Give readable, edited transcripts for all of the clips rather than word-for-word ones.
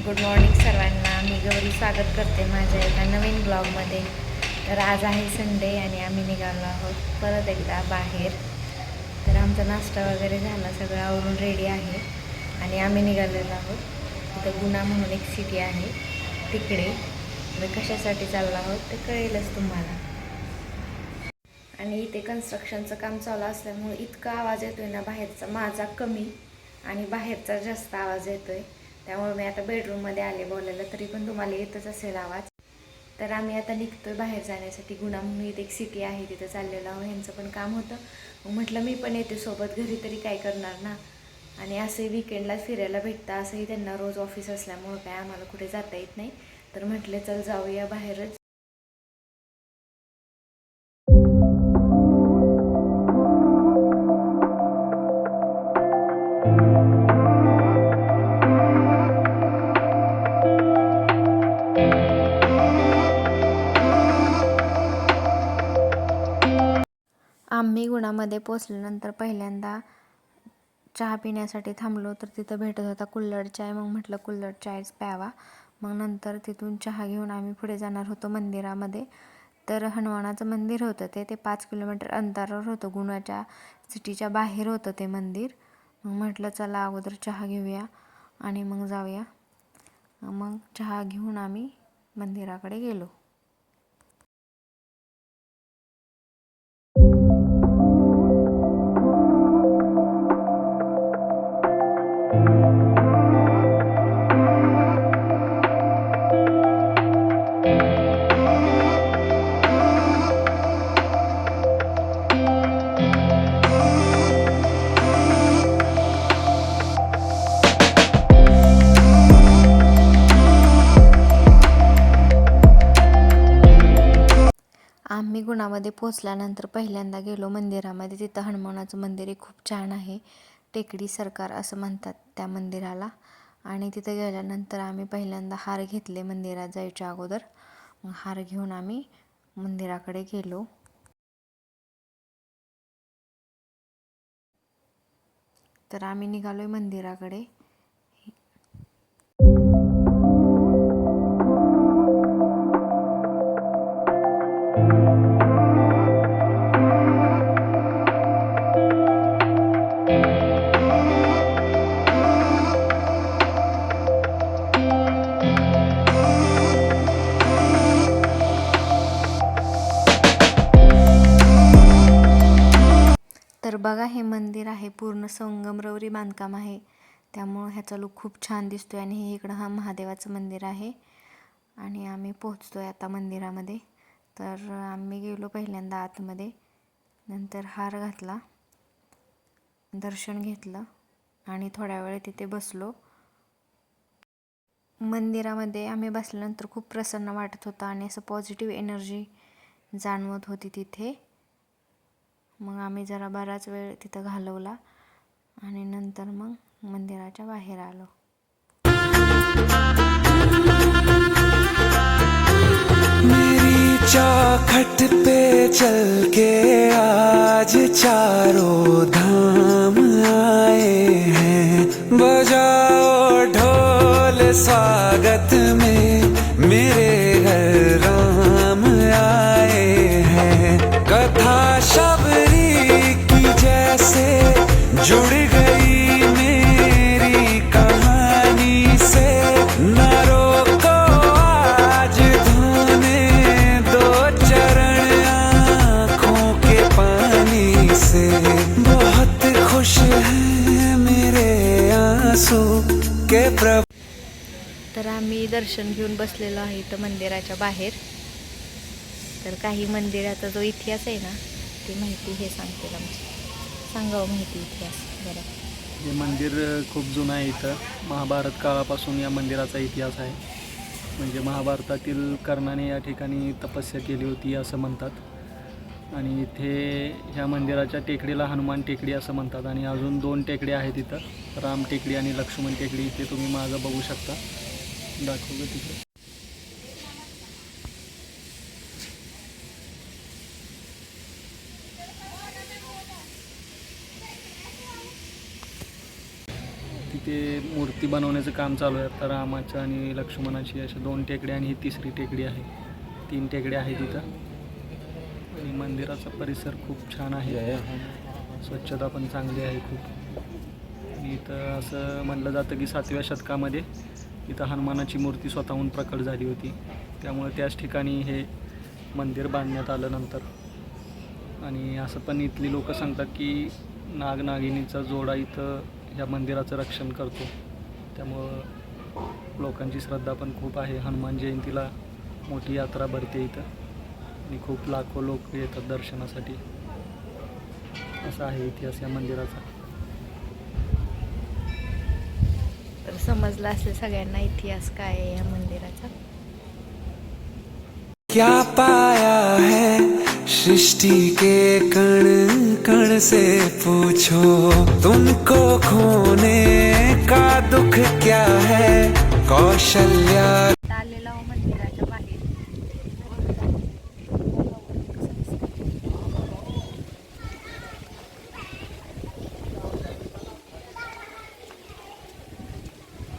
Good morning सर्वांना. मी गौरी स्वागत करते माझ्या एका नवीन ब्लॉगमध्ये. तर आज आहे संडे आणि आम्ही निघालो आहोत परत एकदा बाहेर. तर आमचा नाश्ता वगैरे झाला, सगळं आवरून रेडी आहे आणि आम्ही निघालेलो आहोत. तिथं गुना म्हणून एक सिटी आहे तिकडे. तर कशासाठी चाललो आहोत ते कळेलच तुम्हाला. आणि इथे कन्स्ट्रक्शनचं काम चालू असल्यामुळे इतका आवाज येतोय ना बाहेरचा, माझा कमी आणि बाहेरचा जास्त आवाज येतोय. त्यामुळे मी आता बेडरूममध्ये आले बोलायला, तरी पण तुम्हाला येतच असेल आवाज. तर आम्ही आता निघतोय बाहेर जाण्यासाठी. गुना म्हणून इथे एक सिटी आहे तिथं चाललेलो आहोत. ह्यांचं पण काम होतं, मग म्हटलं मी पण येते सोबत, घरी तरी काय करणार ना. आणि असंही विकेंडला फिरायला भेटतं, असंही त्यांना रोज ऑफिस असल्यामुळं काय आम्हाला कुठे जाता येत नाही. तर म्हटले चल जाऊया बाहेरच. आम्ही गुणामध्ये पोचल्यानंतर पहिल्यांदा चहा पिण्यासाठी थांबलो, तर तिथं भेटत होता कुल्हड चाय. मग म्हटलं कुल्हड चायच प्यावा. मग नंतर तिथून चहा घेऊन आम्ही पुढे जाणार होतो मंदिरामध्ये. तर हनुमानाचं मंदिर होतं ते 5 किलोमीटर अंतरावर होतं, गुणाच्या सिटीच्या बाहेर होतं ते मंदिर. मग म्हटलं चला अगोदर चहा घेऊया आणि मग जाऊया. मग चहा घेऊन आम्ही मंदिराकडे गेलो. आम्ही गुणामध्ये पोचल्यानंतर पहिल्यांदा गेलो मंदिरामध्ये. तिथं हनुमानाचं मंदिर खूप छान आहे, टेकडी सरकार असं म्हणतात त्या मंदिराला. आणि तिथं गेल्यानंतर आम्ही पहिल्यांदा हार घेतले मंदिरात जायच्या अगोदर. मग हार घेऊन आम्ही मंदिराकडे गेलो. तर आम्ही निघालोय मंदिराकडे. तर बघा, हे मंदिर आहे पूर्ण संगमरवरी बांधकाम आहे, त्यामुळं ह्याचा लुक खूप छान दिसतोय. आणि हे इकडं महादेवाचं मंदिर आहे. आणि आम्ही पोहोचतोय आता मंदिरामध्ये. तर आम्ही गेलो पहिल्यांदा आतमध्ये, नंतर हार घातला, दर्शन घेतलं आणि थोड्या वेळ तिथे बसलो. मंदिरामध्ये आम्ही बसल्यानंतर खूप प्रसन्न वाटत होतं आणि असं पॉझिटिव्ह एनर्जी जाणवत होती तिथे. मग आम्ही जरा बराच वेळ तिथं घालवला आणि नंतर मग मंदिराच्या बाहेर आलो. मेरी चौखट पे चल के आज चारों धाम आए हैं, बजाओ ढोल स्वागत में मेरे घर राम आए हैं। कथा शबरी की जैसे जुड़ गई मेरी कहानी से, न रोको आज धोने दो चरण आँखों के पानी से। बहुत खुश है मेरे आंसू के प्रभु. तर आम्ही दर्शन घेऊन बसलेलो आहे इथं मंदिराच्या बाहेर. तर काही मंदिराचा जो इतिहास आहे ना, ती माहिती हे सांगतील आमची. सांगावं माहिती इतिहास जरा. हे मंदिर खूप जुनं आहे. इथं महाभारत काळापासून या मंदिराचा इतिहास आहे. म्हणजे महाभारतातील कर्णाने या ठिकाणी तपस्या केली होती असं म्हणतात. आणि इथे ह्या मंदिराच्या टेकडीला हनुमान टेकडी असं म्हणतात. आणि अजून 2 टेकडी आहेत इथं, राम टेकडी आणि लक्ष्मण टेकडी. इथे तुम्ही मागं बघू शकता, दाखवलं तिथे. ते मूर्ती बनवण्याचं काम चालू आहे. आता रामाचं आणि लक्ष्मणाची अशा 2 टेकड्या आणि ही तिसरी टेकडी आहे. 3 टेकड्या आहेत तिथं. आणि मंदिराचा परिसर खूप छान आहे. स्वच्छता पण चांगली आहे खूप. आणि इथं असं म्हटलं जातं की 7व्या शतकामध्ये इथं हनुमानाची मूर्ती स्वतःहून प्रकट झाली होती. त्यामुळे त्याच ठिकाणी हे मंदिर बांधण्यात आलं नंतर. आणि असं पण इथली लोक सांगतात की नागनागिनीचा जोडा इथं या मंदिराचं रक्षण करतो. त्यामुळं लोकांची श्रद्धा पण खूप आहे. हनुमान जयंतीला मोठी यात्रा भरते इथं आणि खूप लाखो लोक येतात दर्शनासाठी. असा आहे इतिहास या मंदिराचा. तर समजलं असेल सगळ्यांना इतिहास काय आहे या मंदिराचा. क्या पाया है सृष्टि के कण कण से पूछो, तुमको खोने का दुख क्या है कौशल्या. आलेला हो मंदिराच्या बाहेर.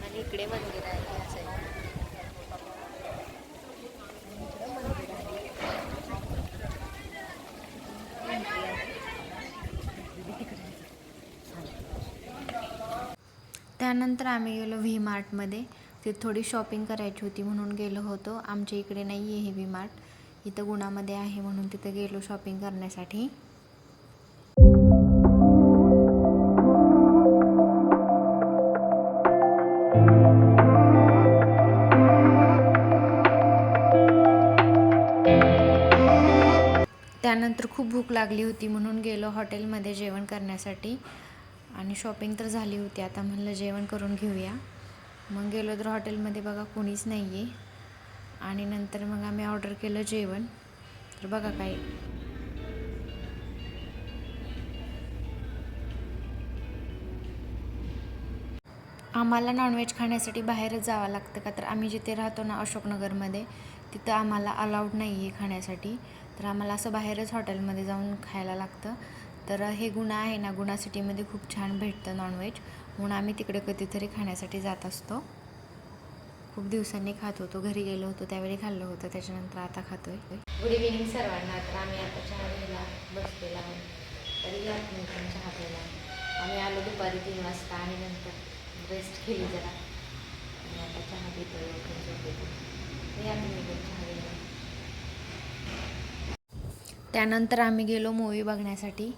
आणि इकडे मंदिर आहे या साईडला. त्यानंतर आम्ही गेलो व्ही मार्टमध्ये. तिथे थोडी शॉपिंग करायची होती म्हणून गेलो होतो. आमच्या इकडे नाही आहे हे व्ही मार्ट, इथं गुणामध्ये आहे म्हणून तिथं गेलो शॉपिंग करण्यासाठी. त्यानंतर खूप भूक लागली होती म्हणून गेलो हॉटेलमध्ये जेवण करण्यासाठी. आणि शॉपिंग तर झाली होती, आता म्हणलं जेवण करून घेऊया. मग गेलो तर हॉटेलमध्ये बघा कोणीच नाही आहे. आणि नंतर मग आम्ही ऑर्डर केलं जेवण. तर बघा काय, आम्हाला नॉनव्हेज खाण्यासाठी बाहेरच जावं लागतं का, तर आम्ही जिथे राहतो ना अशोकनगरमध्ये, तिथं आम्हाला अलाउड नाही आहे खाण्यासाठी. तर आम्हाला असं बाहेरच हॉटेलमध्ये जाऊन खायला लागतं. तर हे गुणा आहे ना, गुणा सिटीमध्ये खूप छान भेटतं नॉनव्हेज, म्हणून आम्ही तिकडे कधीतरी खाण्यासाठी जात असतो. खूप दिवसांनी खात होतो, घरी गेलो होतो त्यावेळी खाल्लं होतं, त्याच्यानंतर आता खातोय. गुड इव्हिनिंग सर्वांना. तर आम्ही आता चहा घ्यायला बसलेला आहोत. तरी या तुम्ही पण चहा प्यायला. आम्ही आलो दुपारी 3 वाजता आणि नंतर रेस्ट केली जरा आणि आता चहा पितोय. या तुम्ही पण चहा घ्यायला. त्यानंतर आम्ही गेलो मूवी बघण्यासाठी.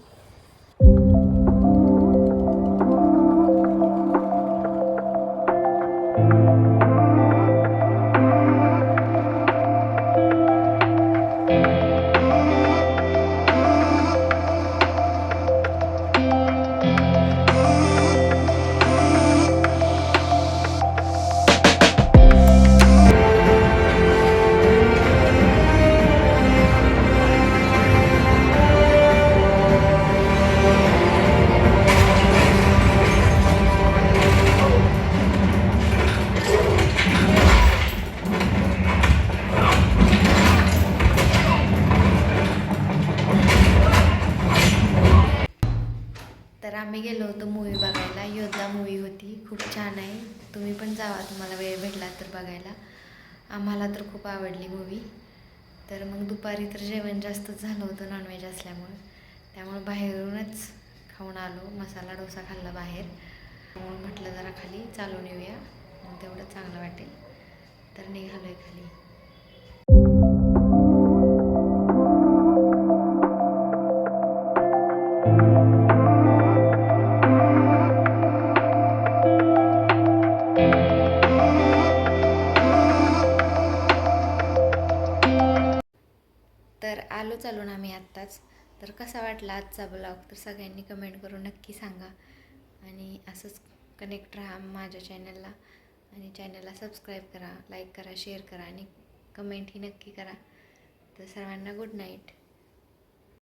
तर आम्ही गेलो होतो मूवी बघायला. योद्धा मूवी होती, खूप छान आहे. तुम्ही पण जावा, तुम्हाला वेळ भेटला तर बघायला. आम्हाला तर खूप आवडली मूवी. तर मग दुपारी तर जेवण जास्तच झालं होतं नॉनव्हेज असल्यामुळं, त्यामुळे बाहेरूनच खाऊन आलो. मसाला डोसा खाल्ला बाहेर. म्हणून म्हटलं जरा खाली चालून येऊया, मग तेवढं चांगलं वाटेल. तर निघालो आहे खाली. तर आलो चालून आम्ही आत्ताच. तर कसा वाटला आजचा ब्लॉग, तर सगळ्यांनी कमेंट करून नक्की सांगा. आणि असंच कनेक्ट राहा माझ्या चॅनलला. आणि चॅनलला सबस्क्राईब करा, लाईक करा, शेअर करा आणि कमेंटही नक्की करा. तर सर्वांना गुड नाईट.